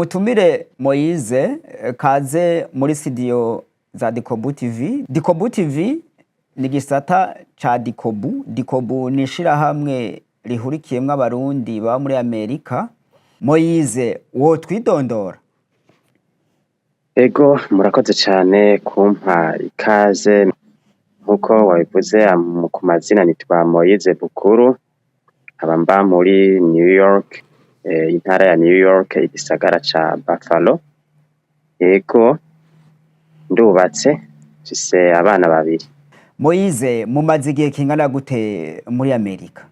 Mutumire Moise, kaze muri studio za DICOBU TV. DICOBU TV ni gisata ca DICOBU. DICOBU ni ishirahamwe rihurikiyemwo abarundi baba muri Amerika. Moise, wo twidondora? Ego, murakoze cyane kumpa ikaze. Nkuko wabivuze ku mazina nitwa Moise BUKURU, abamba muri New York, intara ya New York, igisagara ca Buffalo. Ego, ndubatse, mfise abana babiri. Moise, mumaze igihe kingana gute muri Amerika?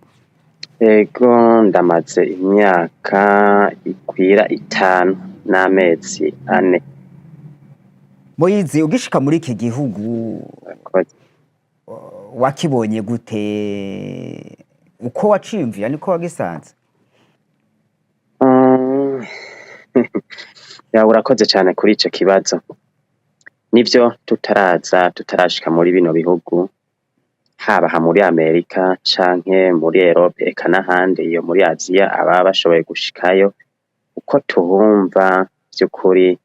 Ego, ndamaze imyaka ikwira 5 n'amezi 4. Moise, ugishika muri iki gihugu wakibonye gute? Uko waciyumvira niko wagisanze? Ya, urakoze cyane kuri ico kibazo. Nivyo tutarashika muri bino bihugu, haba muri Amerika canke muri Europe eka n'ahandi iyo muri Aziya aba bashoboye gushikayo. Uko tuhumva by'ukuri,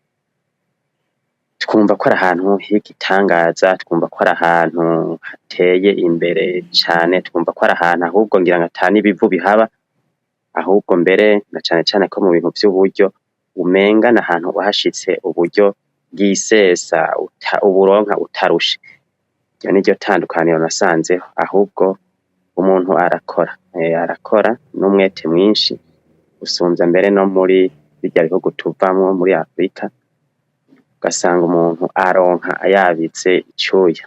twumva ko ari ahantu h'igitangaza, twumva ko ari ahantu hateye imbere cyane, twumva ko ari ahantu ahubwo ngira ngo atani ibivu bihaba, ahubwo mbere na cyane ko mu bintu by'uburyo umenga na ahantu wahashitse uburyo bw'isesa uburonka utarushe. Iyo ni ryo tandukaniro nasanzeho, ahubwo umuntu arakora n'umwete mwinshi usumvya mbere no muri bijya bihugu tuvamwo muri Afrika, ugasanga umuntu aronka ayabitse icyuya.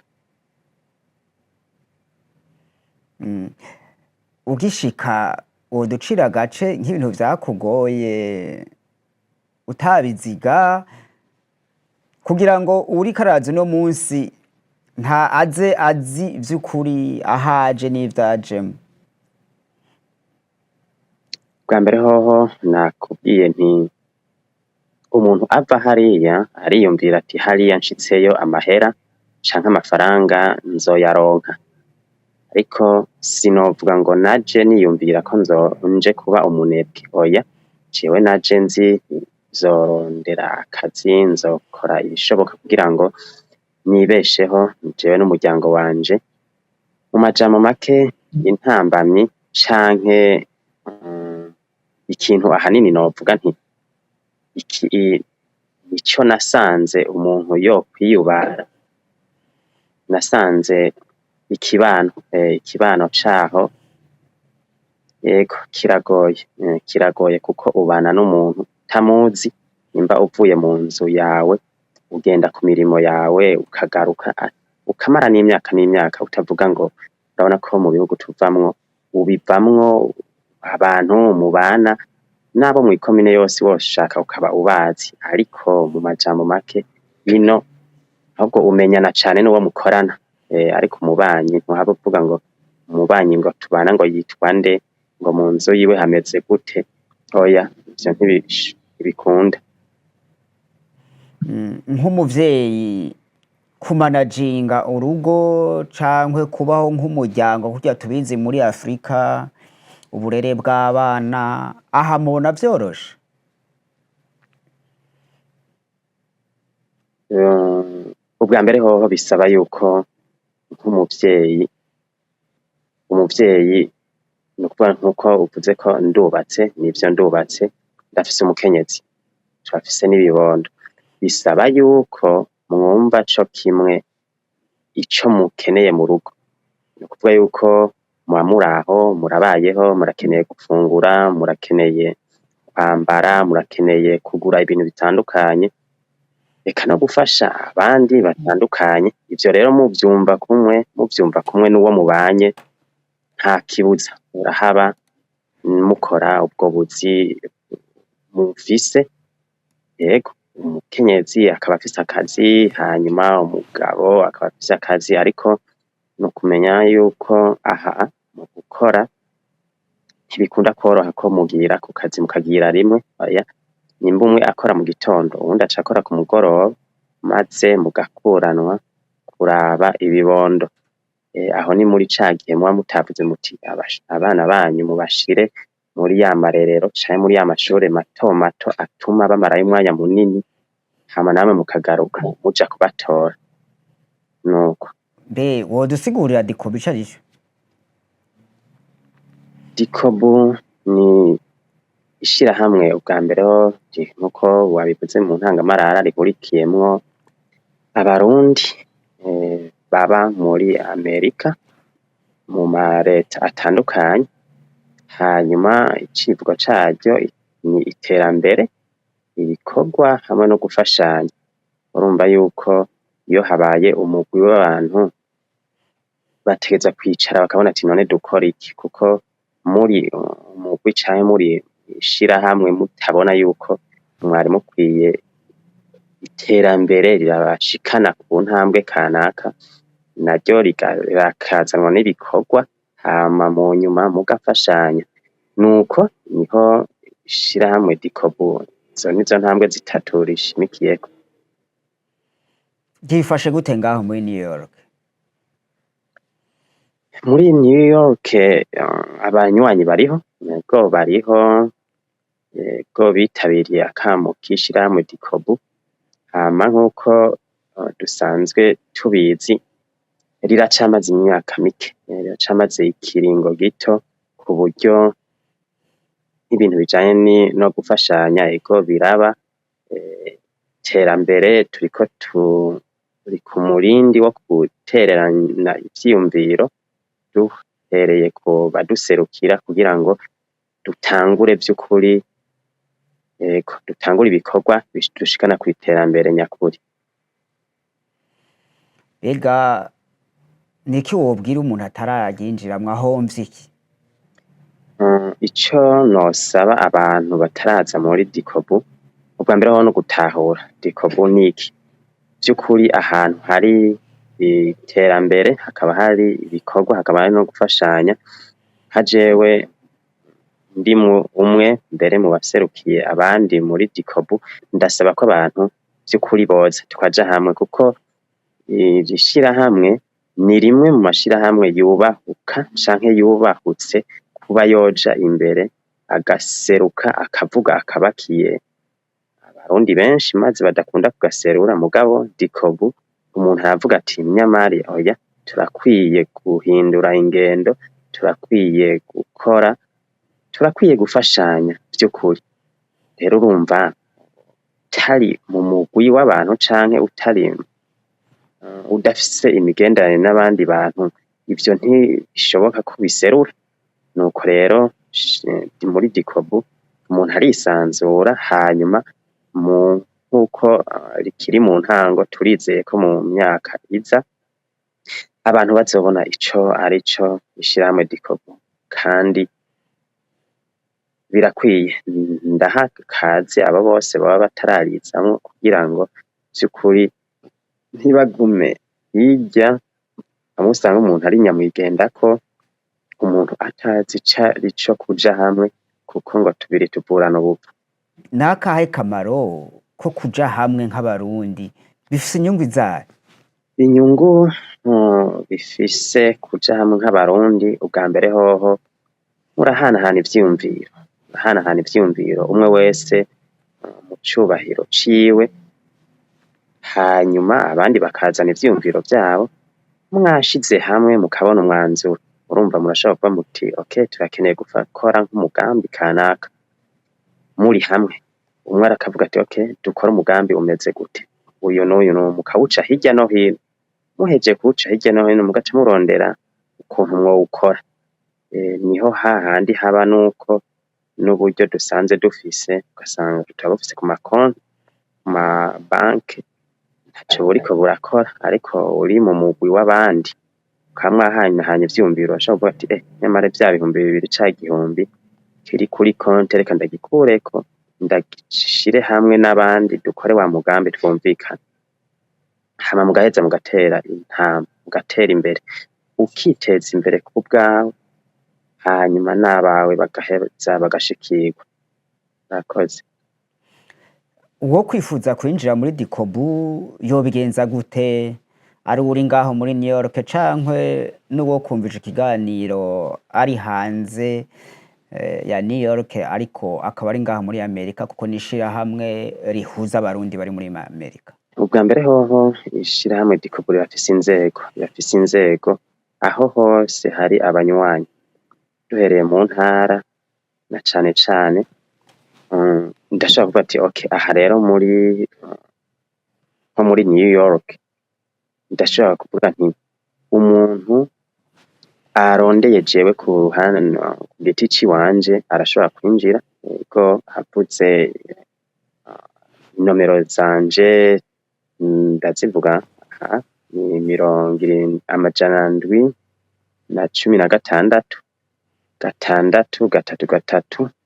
Ugishika woducira agace nk'ibintu vyakugoye utabiziga, kugira ngo uri karazi no munsi nta azi vy'ukuri ahaje n'ivyajemo? Bwa mbere hoho nakubwiye nti umuntu ava hariya ariyumvira ati hariya nshitseyo amahera canke amafaranga nzoyaronka, ariko sinovuga ngo naje niyumvira ko nje kuba umunebwe. Oya, jewe naje nzi nzorondera akazi, nzokora ibishoboka kugira ngo nibesheho jewe n'umuryango wanje. Mu majambo make, intambamyi canke ikintu ahanini novuga nti ico nasanze umuntu yo kwiyubara, nasanze ikibano caho yego kiragoye kuko ubana n'umuntu tamuzi. Nimba uvuye mu nzu yawe ugenda ku mirimo yawe ukagaruka, ukamara n'imyaka utavuga ngo urabona ko mu bihugu tuvamwo ubivamwo abantu mubana nabo mu ikomine yose woshaka ukaba ubazi, ariko mu majambo make bino ahubwo umenyana cane n'uwo mukorana, ariko umubanyi ntuhaba uvuga ngo umubanyi ngo tubana ngo yitwa nde, ngo mu nzu yiwe hameze gute. Oya, ivyo ntibikunda. Nk'umuvyeyi kumanajinga urugo cankwe kubaho nk'umuryango kugira tubizi muri Afrika, uburere bw'abana aha mubona vyoroshe? Ubwa mbere hoho bisaba yuko nk'umuvyeyi nukuvuga nkuko uvuze ko ndubatse, nivyo ndubatse, ndafise umukenyezi, turafise n'ibibondo. Bisaba yuko mwumva co kimwe ico mukeneye mu rugo. Nukuvuga yuko muba muraho, murabayeho, murakeneye gufungura, murakeneye kwambara, murakeneye kugura ibintu bitandukanye, eka no gufasha abandi batandukanye. Ivyo rero muvyumva kumwe n'uwo mubanye, nta kibuza urahaba mukora ubwo buzi mufise. Yego, umukenyezi akaba afise akazi, hanyuma umugabo akaba afise akazi, ariko no kumenya yuko aha mu gukora ntibikunda koroha ko mugira ku kazi mukagira rimwe. Oya, nimba umwe akora mu gitondo uwundi aca akora ku mugoroba, maze mugakuranwa kuraba ibibondo. Aho ni muri ca gihe muba mutavuze muti abana banyu mubashire muri ya marerero canke muri ya mashure mato mato atuma bamarayo umwanya munini hama namwe mukagaruka muja kubatora nuko. Mbe wodusigurira DICOBU ico arico? DICOBU ni ishirahamwe ubwa mbere ho nkuko wabivuze mu ntangamarara rihurikiyemwo abarundi baba muri Amerika mu mareta atandukanye, hanyuma icivugo caryo ni iterambere, ibikorwa hamwe no gufashanya. Urumva yuko iyo habaye umugwi w'abantu bategeza kwicara bakabona ati none dukora iki, kuko muri umugwi canke muri ishirahamwe mutabona yuko mwari mukwiye iterambere rirabashikana ku ntambwe kanaka, naryo rirakazanwa n'ibikorwa hama mu nyuma mugafashanya. Nuko niho ishirahamwe DICOBU izo nizo ntambwe zitatu rishimikiyeko. Ryifashe gute ngaho muri New York? Muri New York abanywanyi bariho, nego bariho, ego bitabiriye akamo k'ishirahamwe DICOBU, hama nkuko dusanzwe tubizi riracamaze imyaka mike, riracamaze ikiringo gito, ku buryo ibintu bijanye no gufashanya ego biraba, iterambere turiko turi ku murindi wo gutererana ivyiyumviro duhereye ku baduserukira kugira ngo dutangure vy'ukuri, dutangure ibikorwa dushikana kw'iterambere nyakuri. Ega niki wobwira umuntu atararyinjiramwo ahomvye iki? Ico nosaba abantu bataraza muri DICOBU, ubwa mbere ho no gutahura DICOBU niki. Vy'ukuri ahantu hari iterambere hakaba hari ibikorwa hakaba hari no gufashanya, hajewe ndi umwe mbere mu baserukiye abandi muri DICOBU, ndasaba ko abantu vy'ukuri boza tukaja hamwe, kuko iri shirahamwe ni rimwe mu mashirahamwe yubahuka canke yubahutse kuba yoja imbere agaseruka akavuga akabakiye abarundi benshi maze badakunda kugaserura. Mugabo DICOBU umuntu aravuga ati nyamari oya, turakwiye guhindura ingendo, turakwiye gukora, turakwiye gufashanya vy'ukuri. Rero urumva utari mu mugwi w'abantu canke utari udafise imigenderanire n'abandi bantu, ivyo ntibishoboka ko biserura. Nuko rero muri DICOBU umuntu arisanzura, hanyuma nkuko rikiri mu ntango turizeye ko mu myaka iza abantu bazobona ico arico ishirahamwe DICOBU, kandi birakwiye. Ndaha kaze abo bose baba batararizamwo kugira ngo vy'ukuri ntibagume hirya, hamwe usanga umuntu ari nyamwigendako, umuntu atazi ico kuja hamwe, kuko ngo tubiri tuvurana ubupfu. Nakahe kamaro ko kuja hamwe nk'abarundi? Bifise inyungu izahe? Inyungu bifise kuja hamwe nk'abarundi, ubwa mbere hoho murahanahana ivyiyumviro, umwe wese mu cubahiro ciwe, hanyuma abandi bakazana ivyiyumviro vyabo, mwashize hamwe mukabona umwanzuro. Urumva murashobora kuba muti okay, turakeneye gukora nk'umugambi kanaka, muri hamwe umwe arakavuga ati okay, dukora umugambi umeze gute, uyu n'uyu mukawuca hirya no hino, muheje kuwuca hirya no hino mugaca murondera ukuntu mwowukora. Niho hahandi haba nuko n'uburyo dusanze dufise ugasanga tutabufise ku makonti, ku mabanki, ntaco buriko burakora. Ariko uri mu mugwi w'abandi ukamwahanyahanya ivyiyumviro, bashobora kuvuga ati nyamara vya 200 ca igihumbi kiri kuri konti reka ndagikureko ndagishire hamwe n'abandi dukore wa mugambi twumvikana, hama mugaheza mugatera intambwe, mugatera imbere, ukiteza imbere ku bwawe, hanyuma n'abawe bagaheza bagashikirwa. Murakoze. Uwo kwifuza kwinjira muri DICOBU yobigenza gute? Ari uri ngaho muri New York cankwe n'uwo kumvije ikiganiro ari hanze ya New York ariko akaba ari ngaha muri Amerika kuko nishirahamwe rihuza abarundi bari muri Amerika. Ubwa mbere hoho ishirahamwe DICOBU rirafise inzego aho hose hari abanywanyi duhereye mu ntara na cane cane ndashaka kuvuga ati okay aha rero muri nko muri New York ndashaka kuvuga nti umuntu arondeye jewe ku ruhande giti ciwanje arashobora kwinjira ko havuze nomero zanje ndazivuga ni 716 6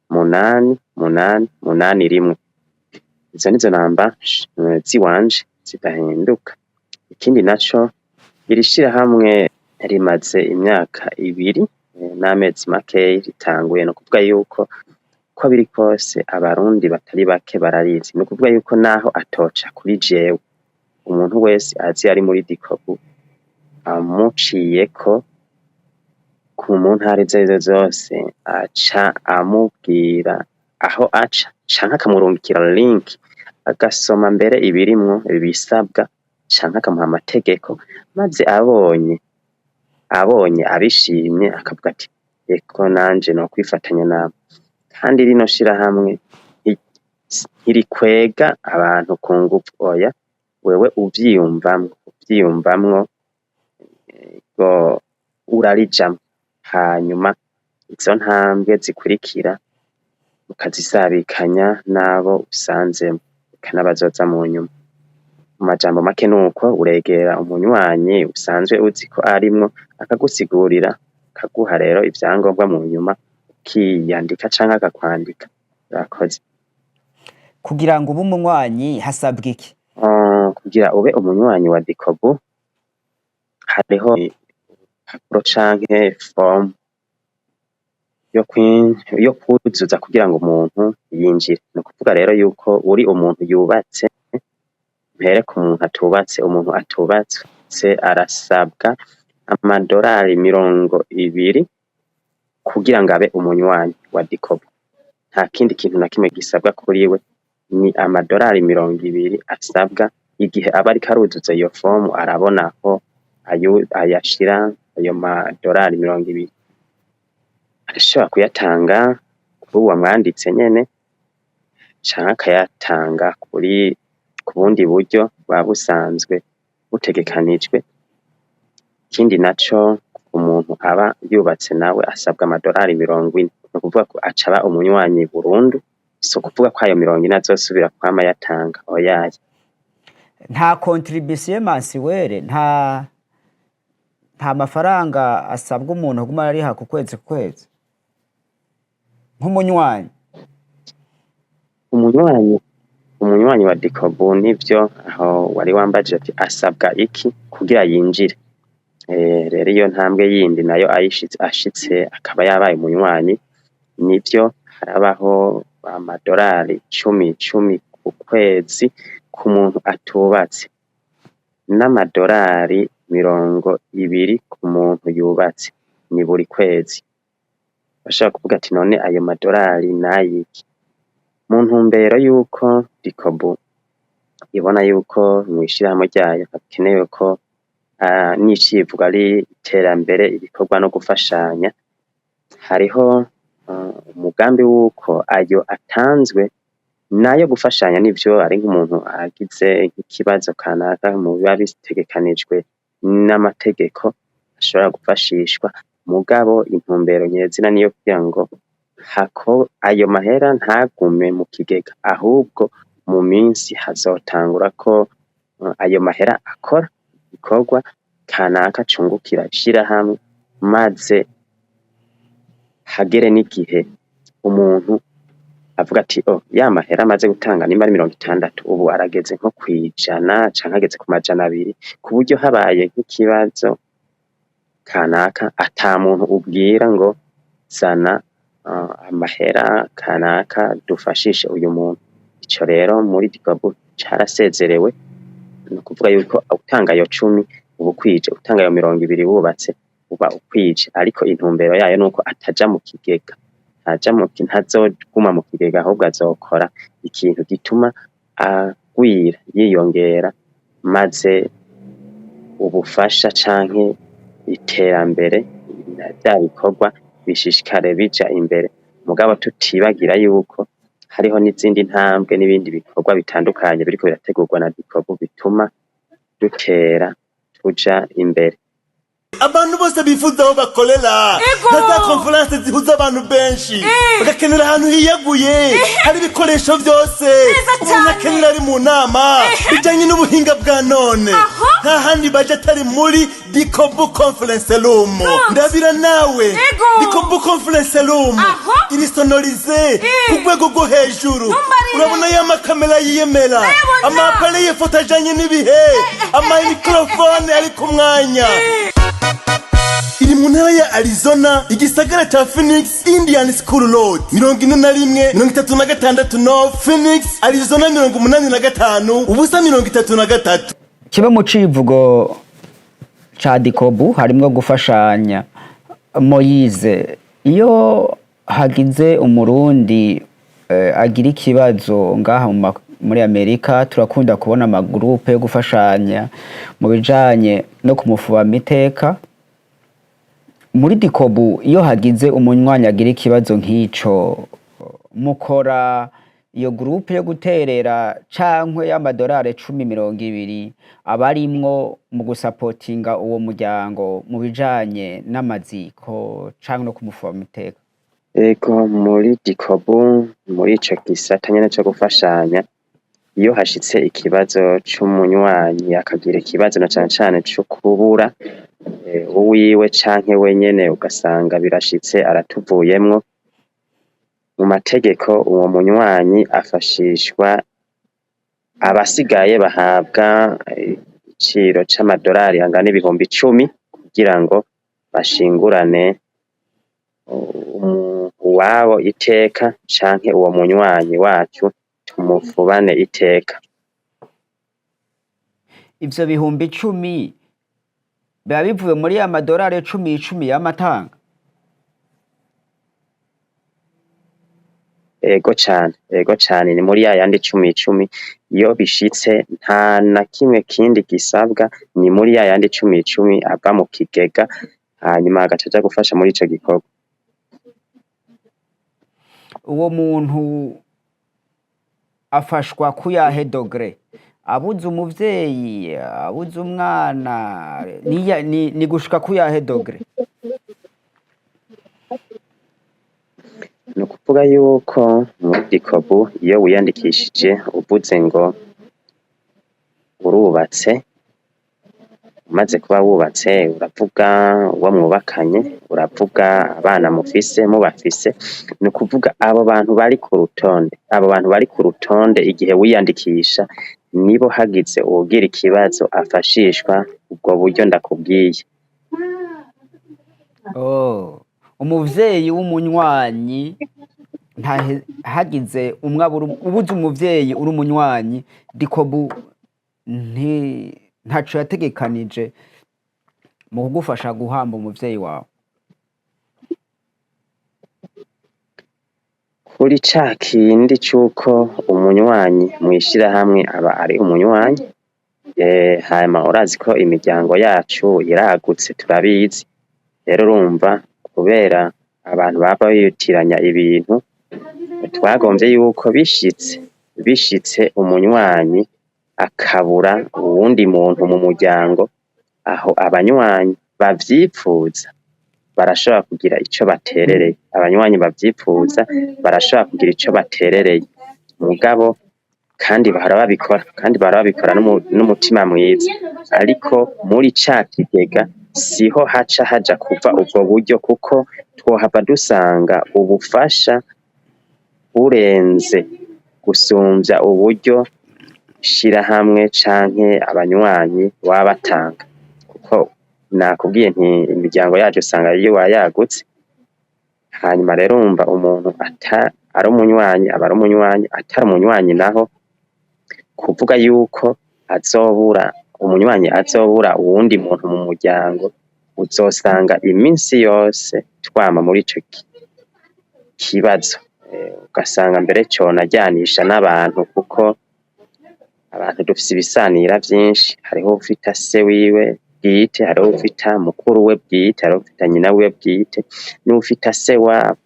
8 8 rimwe. Izo nizo namba ziwanje zidahinduka. Ikindi naco iri shirahamwe rimaze imyaka 2 n'amezi makeyi ritanguye, no kuvuga yuko ko biri kose abarundi batari bake bararizi. No kuvuga yuko naho atoca kuri jewe umuntu wese azi ari muri DICOBU amuciyeko ku mu ntara izo zose aca amubwira aho aca canke akamurungikira link agasoma mbere ibirimwo bisabwa canke akamuha amategeko, maze abonye abishimye akavuga ati eko nanje no kwifatanya nabo. Kandi rino shirahamwe ntirikwega abantu ku ngufu, oya wewe uvyiyumvamwo go urarijamwo, hanyuma izo ntambwe zikurikira ukazisabikanya nabo usanzemo kanabazoza mu nyuma. Mu majambo make nuko uregera umunywanyi usanzwe uzi ko arimwo akagusigurira, akaguha rero ivyangombwa mu nyuma ukiyandika canke akakwandika. Urakoze. Kugira ngo ube umunywanyi hasabwa iki? Kugira ube umunywanyi wa DICOBU hariho impapuro canke form yo kuzuza kugira ngo umuntu yinjire. No kuvuga rero yuko uri umuntu yubatse, mpere ku muntu atubatse. Umuntu atubatse arasabwa amadolari 20 kugira ngo abe umunywanyi wa DICOBU. Nta kindi kintu na kimwe gisabwa kuri we, ni amadolari 20 asabwa. Igihe aba ariko aruzuza iyo form arabona ko ayashira ayo madolari 20 arashobora kuyatanga kuri uwo mwanditse nyene canke akayatanga ku bundi buryo babusanzwe butegekanijwe. Ikindi naco umuntu aba yubatse nawe asabwa amadolari 40. No kuvuga ko acaba umunywanyi burundu, so kuvuga ko ayo 40 azosubira kwama yatanga oyaye. Nta contribution mensuelle, nta mafaranga asabwa umuntu guma ariha ku kwezi nk'umunywanyi. Umunywanyi wa DICOBU nivyo aho wari wambaje ati asabwa iki kugira yinjire. Rero iyo ntambwe yindi nayo ashitse akaba yabaye umunywanyi, nivyo harabaho amadolari 10 ku kwezi ku muntu atubatse, n'amadolari 20 ku muntu yubatse, ni buri kwezi. Bashaka kuvuga ati none ayo madolari nayiki? Mu ntumbero yuko DICOBU ibona yuko mwishirahamwe ryayo hakenewe ko n'icivuga ari iterambere, ibikorwa no gufashanya, hariho umugambi wuko ayo atanzwe nayo gufashanya. Nivyo ari nk'umuntu agize nk'ikibazo kanaka mu biba bitegekanijwe n'amategeko ashobora gufashishwa, mugabo intumbero nyezina niyo kugira ngo ayo mahera ntagume mu kigega, ahubwo mu minsi hazotangura ko ayo mahera akora ibikorwa kanaka acungukira ishirahamwe, maze hagere n'igihe umuntu avuga ati ya mahera amaze gutanga nimba ari 60 ubu arageze nko kwijana canke ageze ku 200, ku buryo habaye nk'ikibazo kanaka ata muntu ubwira ngo zana amahera kanaka dufashishe uyu muntu. Ico rero muri DICOBU carasezerewe. No kuvuga yuko utanga yo 10 ubu kwije, utanga yo 20 wubatse uba ukwije, ariko intumbero yayo nuko ataja mu kigega, ntazoguma mu kigega ahubwo azokora ikintu gituma agwira yiyongera maze ubufasha canke iterambere bya bikorwa bishishikare bija imbere mugabo tutibagira yuko hariho n'izindi ntambwe n'ibindi bikorwa bitandukanye biriko birategurwa na DICOBU bituma dutera tuja imbere. Abantu bose bifuza aho bakorera nka conference zihuza abantu benshi bagakenera ahantu hiyaguye hari ibikoresho byose umuntu akenera ari mu nama bijanye n'ubuhinga bwa none nta handi baje atari muri DICOBU conference room. Ndabira nawe DICOBU conference room iri sonorize ku rwego rwo hejuru urabona ya makamera yiyemera amapare y'ifoto ajanye n'ibihe ama microphone ari ku mwanya. Iri mu ntara ya Arizona igisagara ca Phoenix Indian School Road 41-36 North Phoenix Arizona 85 ubusa 33. Kiba mu civugo ca DICOBU harimwo gufashanya. Moise, iyo hagize umurundi agira ikibazo ngaha muri Amerika turakunda kubona amagroupe yo gufashanya mu bijanye no kumufuba miteka. Muri DICOBU iyo hagize umunywanyi agira ikibazo nk'ico mukora iyo groupe yo guterera cankwe y'amadolari 10-20 abarimwo mu gusapotinga uwo muryango mu bijanye n'amaziko canke no kumufuba miteka. Ego muri DICOBU muri ico gisata nyene cyo gufashanya iyo hashitse ikibazo c'umunywanyi akagira ikibazo na cane cyo kubura uwiwe canke wenyene ugasanga birashitse aratuvuyemwo mu mategeko uwo munywanyi afashishwa abasigaye bahabwa iciro c'amadolari angana 10,000 kugira ngo bashingurane uwabo iteka canke uwo munywanyi wacu tumufubane iteka. Ivyo 10,000 biba bivuye muri ya madolari 10 y'amatanga. Ego cane ni muri ya yandi 10 iyo bishitse nta na kimwe kindi gisabwa ni muri ya yandi 10 ava mu kigega hanyuma agacaja gufasha muri ico gikorwa. Uwo muntu afashwa kuyahe dogre? Abuze umuvyeyi, abuze umwana, ni gushika kuyahe dogre? No kuvuga yuko muri DICOBU iyo wiyandikishije uvuze ngo urubatse umaze kuba wubatse uravuga uwo mwubakanye uravuga abana mubafise no kuvuga abo bantu bari ku rutonde igihe wiyandikisha nibo hagize ugira ikibazo afashishwa ubwo buryo ndakubwiye. Umuvyeyi w'umunywanyi hagize ubuze umuvyeyi uri umunywanyi DICOBU ntaco yategekanije mu kugufasha guhamba umuvyeyi wawe. Kuri ca kindi c'uko umunywanyi mw'ishirahamwe aba ari umunywanyi hanyuma urazi ko imiryango yacu iragutse turabizi rero urumva kubera abantu baba bitiranya ibintu twagombye yuko bishitse umunywanyi akabura uwundi muntu mu muryango aho abanywanyi bavyifuza barashobora kugira ico baterereye. Abanywanyi bavyifuza barashobora kugira ico baterereye mugabo kandi barabikora n'umutima mwiza ariko muri ca kigega siho haja kuva ubwo buryo kuko twohava dusanga ubufasha burenze gusumvya uburyo ishirahamwe canke abanywanyi baba batanga kuko nakubwiye nti imiryango yacu usanga iyo wayagutse hanyuma rero umva umuntu ari umunywanyi aba ari umunywanyi atari umunywanyi naho kuvuga yuko umunywanyi azobura uwundi muntu mu muryango uzosanga iminsi yose twama muri ico ikibazo ugasanga mbere conajyanisha n'abantu kuko abantu dufise ibisanira vyinshi hariho ufita se wiwe bwite hariho ufita mukuru we bwite hariho ufita nyina wiwe bwite n'ufita se wabo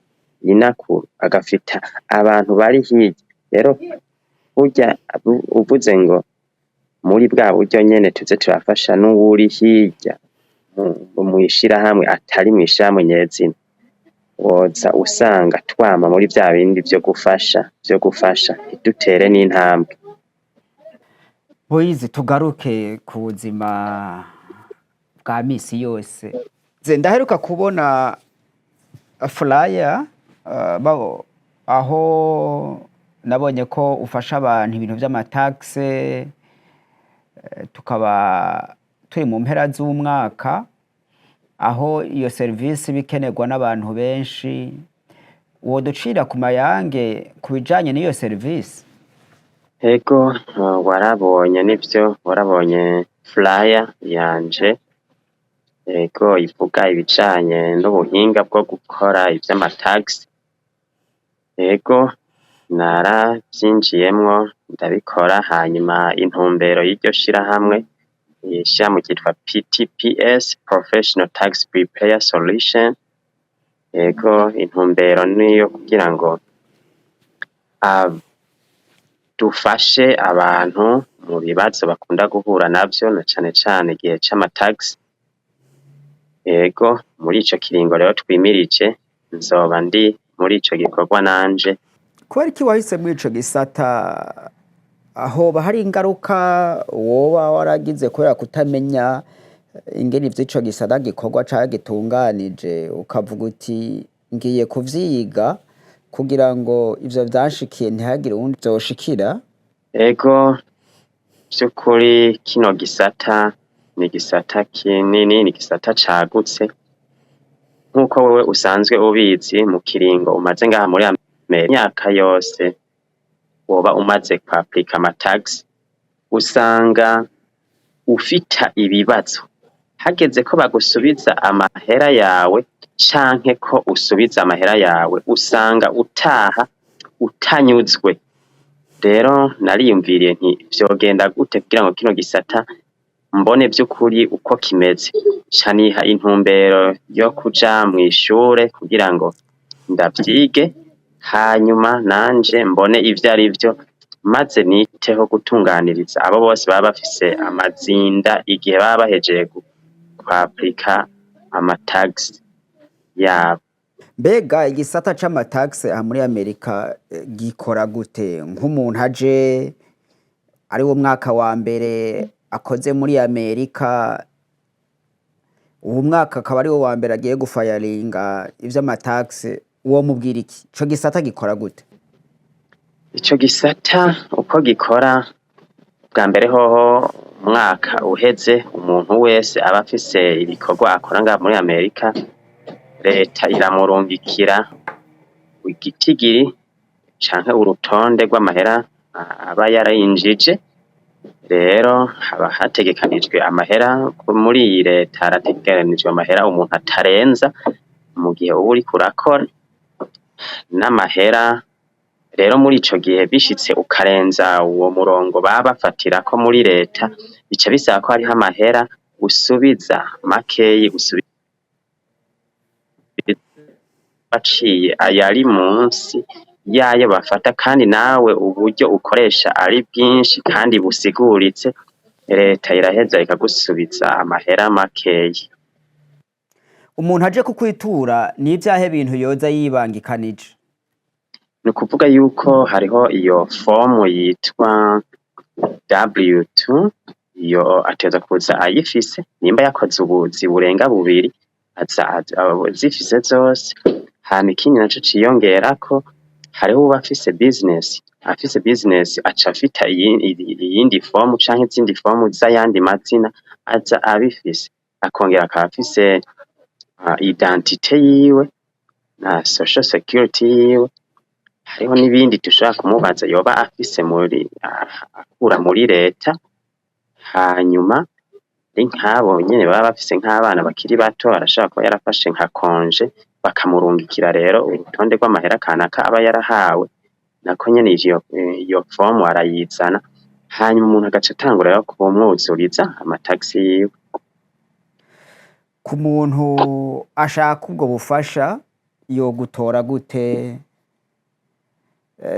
nyinakuru agafita abantu bari hirya rero burya uvuze ngo muri bwa buryo nyene tuze turafasha n'uwuri hirya mu ishirahamwe atari mu ishirahamwe nyezina woza usanga twama muri vya bindi vyo gufasha idutere n'intambwe. Moise, tugaruke ku buzima bwa misi yose. Ndaheruka kubona flyer aho nabonye ko ufasha abantu ibintu vy'amataxe, tukaba turi mu mpera z'umwaka aho iyo service bikenerwa n'abantu benshi. Woducira ku mayange kubijanye n'iyo service? Ego warabonye nivyo, warabonye flyer yanje. Ego ivuga ibijanye n'ubuhinga bwo gukora ivy'amataxe. Ego naravyinjiyemwo ndabikora, hanyuma intumbero y'iryo shirahamwe ishirahamwe ryitwa PTPS, Professional Tax Preparer Solution. Ego intumbero niyo kugira ngo dufashe abantu mu bibazo bakunda guhura navyo na cane cane igihe c'amatax. Ego muri ico kiringo rero twimirije nzoba ndi muri ico gikorwa nanje. Kubera iki wahise muri ico gisata? Aho bahari ingaruka woba waragize kubera kutamenya ingene ivy'ico gisata gikorwa canke gitunganije, ukavuga uti ngiye kuvyiga kugira ngo ivyo vyanshikiye ntihagire uwundi vyoshikira? Ego vy'ukuri kino gisata ni gisata kinini, ni gisata cagutse nk'uko wewe usanzwe ubizi. Mu kiringo umaze ngaha muri imyaka yose woba umaze kwaplika amatax, usanga ufita ibibazo hageze ko bagusubiza amahera yawe canke ko usubiza amahera yawe usanga utaha utanyuzwe. Rero nariyumviriye nti vyogenda gute kugira ngo kino gisata mbone vy'ukuri uko kimeze, caniha intumbero yo kuja mw'ishure kugira ngo ndavyige, hanyuma nanje mbone ivyo ari vyo, maze niteho gutunganiriza abo bose baba bafise amazinda igihe baba bahejeje kwaplika amatax yabo. Mbega igisata c'amataxe aha muri Amerika gikora gute? Nk'umuntu aje ari wo mwaka wa mbere akoze muri Amerika, uwo mwaka akaba ari wo wa mbere agiye gufayaringa ivy'amataxe, uwo mubwira iki? Ico gisata gikora gute? Ico gisata uko gikora, bwa mbere hoho umwaka uheze umuntu wese aba afise ibikorwa akora ngaha muri Amerika, Leta iramurungikira igitigiri canke urutonde rw'amahera aba yarayinjije. Rero haba hategekanijwe amahera muri iyi Leta, harategekanijwe amahera umuntu atarenza mu gihe uba uriko urakora n'amahera. Rero muri ico gihe bishitse ukarenza uwo murongo baba bafatirako muri Leta, bica bisaba ko hariho amahera usubiza makeyi, usubiza baciye ayari munsi yayo bafata, kandi nawe uburyo ukoresha ari bwinshi kandi busiguritse, Leta iraheza ikagusubiza amahera makeyi. Umuntu aje kukwitura ni ivyahe bintu yoza yibangikanije? Ni ukuvuga yuko hariho iyo fomu yitwa W2, iyo ateza kuza ayifise, nimba yakoze ubuzi burenga bubiri aza zifise zose. Hama ikindi naco ciyongerako, hariho uba afise business aca afita iyindi fomu canke izindi fomu z'ayandi mazina aza abifise, akongera akaba afise identite yiwe na social security yiwe. Hariho n'ibindi dushobora kumubaza yoba afise akura muri Leta. Hanyuma nk'abo nyene baba bafise nk'abana bakiri bato, arashobora kuba yarafashe nka konje bakamurungikira rero urutonde rw'amahera kanaka aba yarahawe, nako nyene iyo fomu arayizana, hanyuma umuntu agaca atangura rero kumwuzuriza amataxi yiwe. Ku muntu ashaka ubwo bufasha yogutora gute?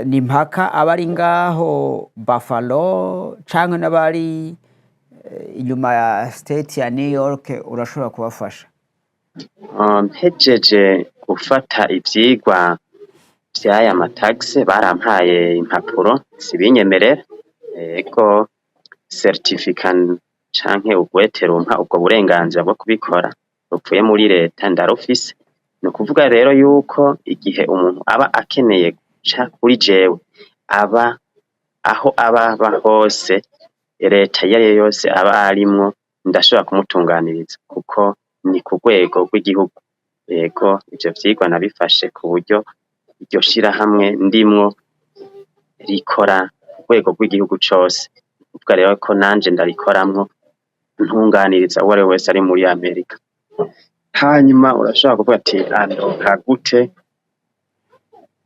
Ni mpaka abari ngaho Buffalo canke n'abari inyuma ya state ya New York urashobora kubafasha? Mpejeje gufata ivyigwa vy'aya mataxi barampaye impapuro zibinyemerera, ego certificate canke ugwete rumpa ubwo burenganzira bwo kubikora rupfuye muri leta ndarufise. Ni ukuvuga rero yuko igihe umuntu aba akeneye guca kuri jewe, aba aho aba hose, leta iyo ariyo yose aba arimwo ndashobora kumutunganiriza kuko ni ku rwego rw'igihugu. Yego ivyo vyigwa nabifashe ku buryo iryo shirahamwe ndimwo rikora ku rwego rw'igihugu cose, kuvuga rero ko nanje ndarikoramwo ntunganiriza uwo ari we wese ari muri Amerika. Hanyuma urashobora kuvuga ati andonka gute?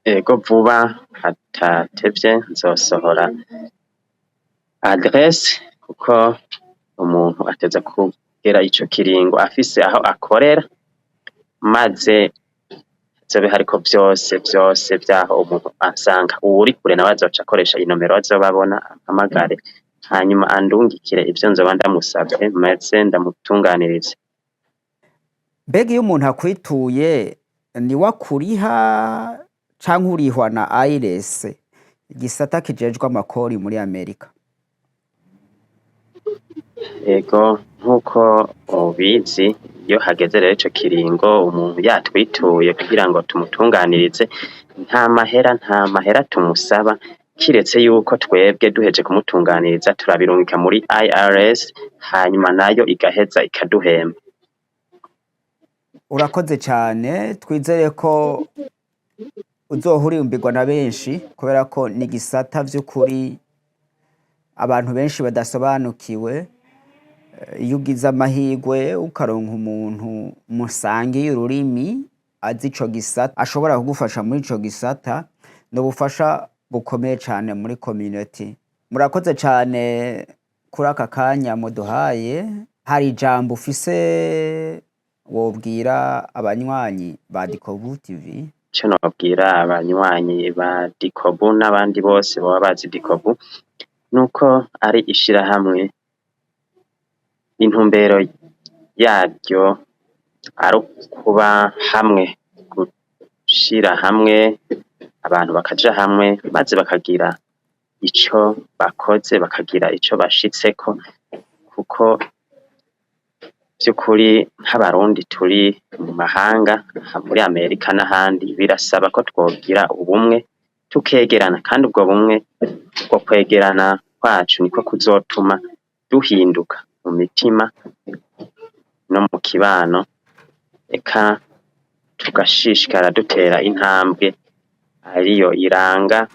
Ego vuba hatatevye nzosohora adresse, kuko umuntu ateza kugera ico kiringo afise aho akorera, maze zobe hariko vyose vyaho umuntu ansanga. Uwuri kure nawe azoca akoresha inomero azobabona ampamagare, hanyuma andungikire ivyo nzoba ndamusavye maze ndamutunganirize. Mbega iyo umuntu akwituye ni wakuriha canke urihwa na IRS, igisata kijejwe amakori muri Amerika? Ego nkuko ubizi, iyo hageze rero ico kiringo umuntu yatwituye kugira ngo tumutunganirize, nta mahera tumusaba, kiretse yuko twebwe duheje kumutunganiriza turabirungika muri IRS, hanyuma nayo igaheza ikaduhemba. Urakoze cyane, twizere ko uzohurimbirwa na benshi, kubera ko ni gisata vy'ukuri abantu benshi badasobanukiwe. Iyo ugize amahirwe ukaronka umuntu musangiye ururimi azi ico gisata, ashobora kugufasha muri ico gisata, n'ubufasha bukomeye cyane muri community. Murakoze cyane kuri aka kanya muduhaye. Hari ijambo ufise wobwira abanywanyi ba DICOBU TV? Ico nobwira abanywanyi ba DICOBU n'abandi bose baba bazi DICOBU, nuko ari ishirahamwe intumbero yaryo ari kuba hamwe, gushira hamwe abantu bakaja hamwe maze bakagira ico bakoze, bakagira ico bashitseko, kuko vy'ukuri nk'abarundi turi mu mahanga muri Amerika n'ahandi, birasaba ko twogira ubumwe tukegerana, kandi ubwo bumwe bwo kwegerana kwacu niko kuzotuma duhinduka mu mitima no mu kibano, eka tugashishikara dutera intambwe ariyo iranga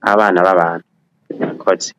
abana b'abantu. Murakoze.